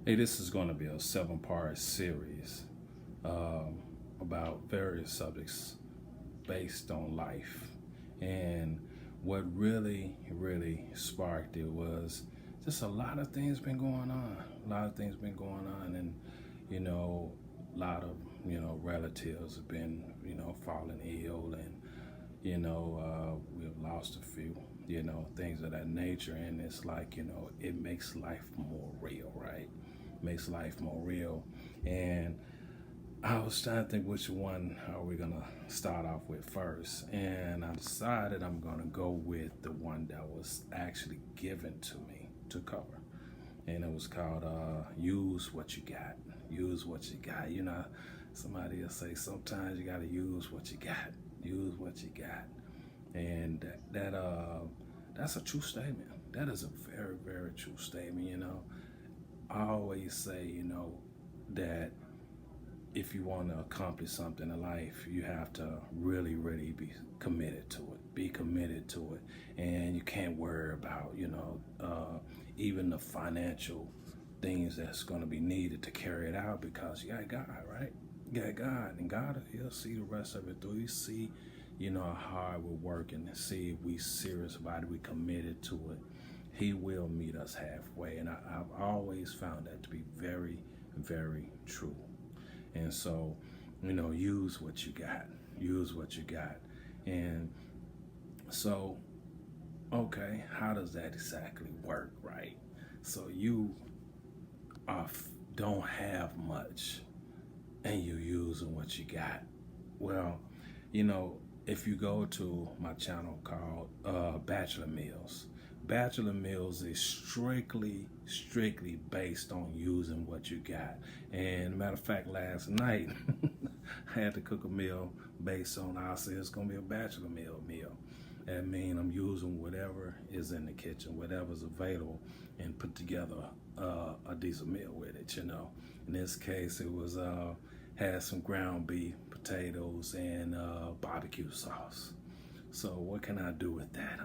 Hey, this is going to be a 7-part series about various subjects based on life. And what really sparked it was just a lot of things been going on. A lot of things been going on, and you know, a lot of relatives have been falling ill, and we've lost a few. Things of that nature, and it's like it makes life more real, right? Makes life more real. And I was trying to think which one are we gonna start off with first, and I decided I'm gonna go with the one that was actually given to me to cover, and it was called "Use What You Got." Use what you got. Somebody will say sometimes you gotta use what you got. Use what you got, and that's a true statement. That is a very true statement. I always say, that if you want to accomplish something in life, you have to really be committed to it. Be committed to it, and you can't worry about, even the financial things that's going to be needed to carry it out, because you got God, right? You got God, and God, He'll see the rest of it through. You see, how hard we're working, and see if we serious about it, we committed to it. He will meet us halfway, and I've always found that to be very true. And so, use what you got. Use what you got. And so, okay, how does that exactly work, right? So you don't have much, and you're using what you got. Well, if you go to my channel called Bachelor Meals, Bachelor Meals is strictly based on using what you got. And matter of fact, last night I had to cook a meal based on, I said it's gonna be a bachelor meal. That means I'm using whatever is in the kitchen, whatever's available, and put together a decent meal with it. In this case, it was had some ground beef, potatoes, and barbecue sauce. So what can I do with that?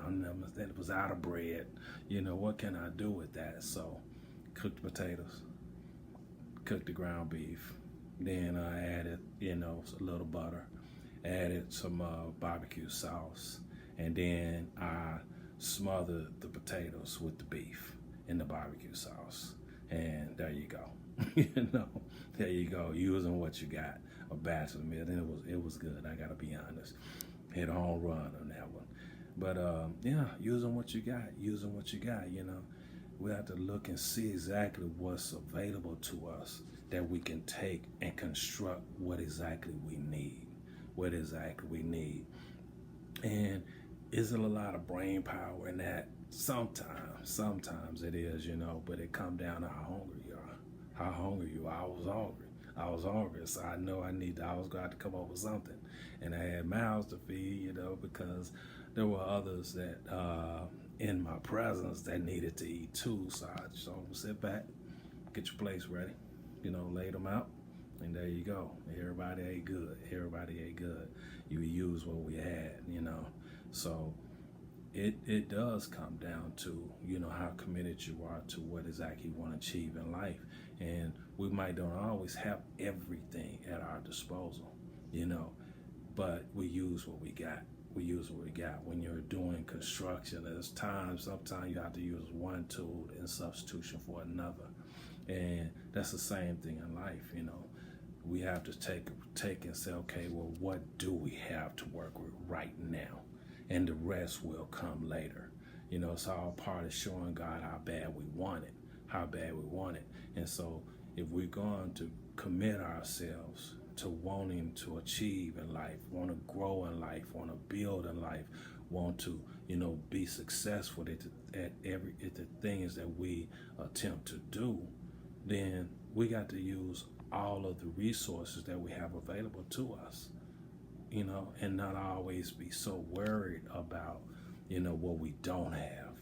It was out of bread. What can I do with that? So cooked the potatoes, cooked the ground beef. Then I added, a little butter, added some barbecue sauce, and then I smothered the potatoes with the beef in the barbecue sauce. And there you go. There you go. Using what you got. A bachelor meal. And it was good. I gotta be honest. Hit a home run on that one. But yeah, using what you got. Using what you got. We have to look and see exactly what's available to us that we can take and construct what exactly we need. What exactly we need. And is it a lot of brain power in that? Sometimes it is, but it come down to how hungry you are. How hungry you are. I was hungry, so I know I was going to come up with something. And I had mouths to feed, because there were others that in my presence that needed to eat too. So I just sit back, get your plates ready, lay them out, and there you go. Everybody ate good. Everybody ate good. You use what we had, So it does come down to, how committed you are to what exactly you want to achieve in life. And we might don't always have everything at our disposal, but we use what we got. We use what we got. When you're doing construction, sometimes you have to use one tool in substitution for another. And that's the same thing in life, We have to take and say, okay, well, what do we have to work with right now? And the rest will come later. It's all part of showing God how bad we want it, And so if we're going to commit ourselves to wanting to achieve in life, want to grow in life, want to build in life, want to, be successful at the things that we attempt to do, then we got to use all of the resources that we have available to us. And not always be so worried about, what we don't have.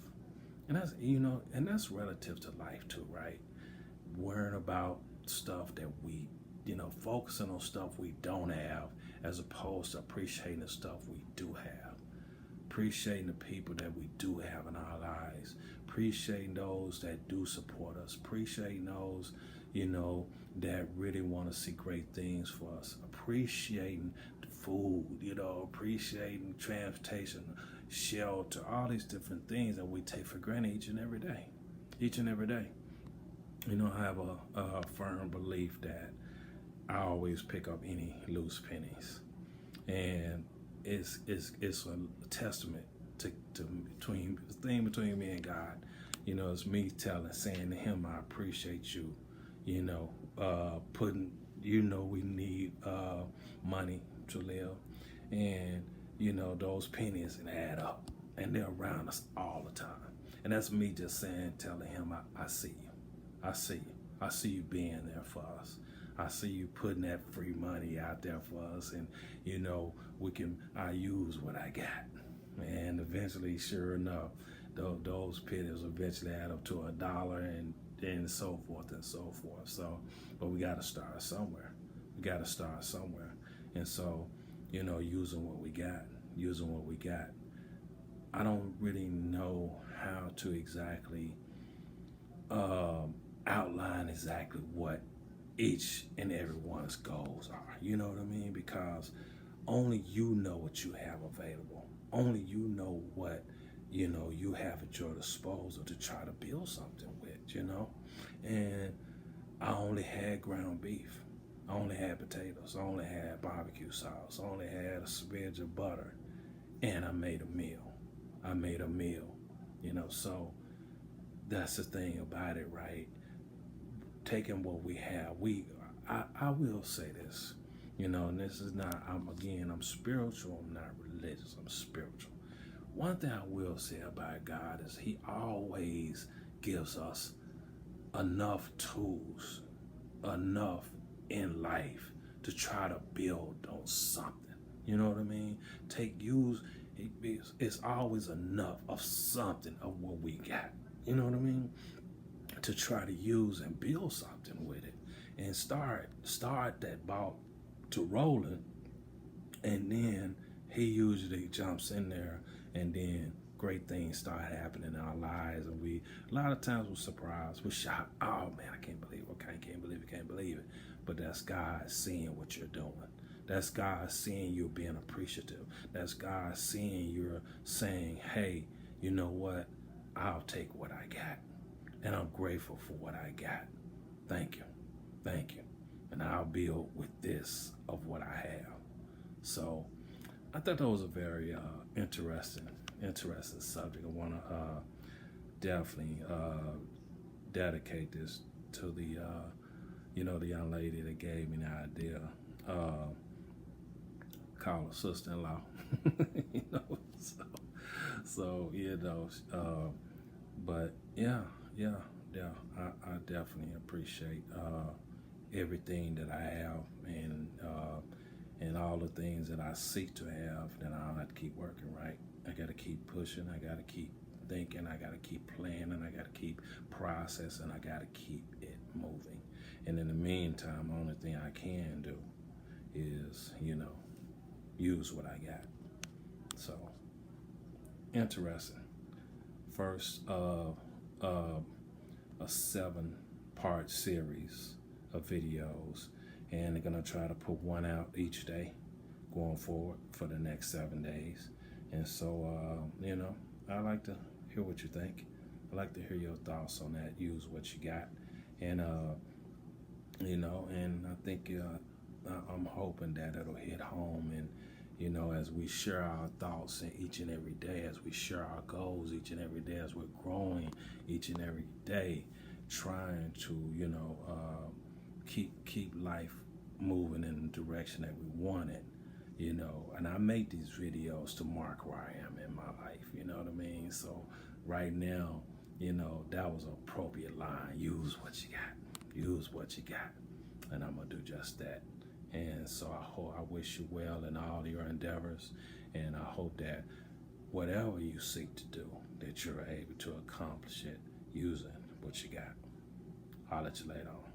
And that's relative to life too, right? Worrying about stuff that we, focusing on stuff we don't have as opposed to appreciating the stuff we do have. appreciating the people that we do have in our lives, appreciating those that do support us, appreciating those, that really want to see great things for us, appreciating the food, appreciating transportation, shelter, all these different things that we take for granted each and every day. Each and every day. I have a firm belief that I always pick up any loose pennies. And it's a testament to between the thing between me and God. It's me saying to him, I appreciate you, putting, we need money to live. And, those pennies add up and they're around us all the time. And that's me just telling him, I see you. I see you. I see you being there for us. I see you putting that free money out there for us. And, I use what I got. And eventually, sure enough, those pennies eventually add up to $1 and so forth and so forth. So, but we got to start somewhere. And so, using what we got. I don't really know how to exactly outline exactly what each and every one's goals are. You know what I mean? Because only you know what you have available. Only you know what, you have at your disposal to try to build something with, And I only had ground beef. I only had potatoes. I only had barbecue sauce. I only had a smidge of butter. And I made a meal. So that's the thing about it, right? Taking what we have, I will say this, and this is not, I'm spiritual, I'm not religious, I'm spiritual. One thing I will say about God is he always gives us enough tools, enough in life to try to build on something. You know what I mean? It's always enough of something of what we got. You know what I mean? To try to use and build something with it and start that ball to rolling, and then he usually jumps in there, and then great things start happening in our lives, and a lot of times we're surprised, we're shocked. Oh man, I can't believe it. Can't believe it. But that's God seeing what you're doing. That's God seeing you being appreciative. That's God seeing you're saying, hey, you know what? I'll take what I got. And I'm grateful for what I got. Thank you. And I'll build with this of what I have. So I thought that was a very interesting subject. I want to definitely dedicate this to the the young lady that gave me the idea. Call her sister-in-law. But yeah, I definitely appreciate everything that I have, and all the things that I seek to have. Then I'll have to keep working, right? I got to keep pushing. I got to keep thinking. I got to keep planning. I got to keep processing. I got to keep it moving. And in the meantime, the only thing I can do is, use what I got. So, interesting. First, a 7-part series of videos, and they're gonna try to put one out each day going forward for the next 7 days. And so, I like to hear what you think. I like to hear your thoughts on that. Use what you got, and and I think I'm hoping that it'll hit home, and as we share our thoughts each and every day, as we share our goals each and every day, as we're growing each and every day, trying to keep life moving in the direction that we want it, and I make these videos to mark where I am in my life, you know what I mean? So right now, that was an appropriate line. Use what you got, and I'm gonna do just that. And so I wish you well in all your endeavors, and I hope that whatever you seek to do, that you're able to accomplish it using what you got. I'll let you later on.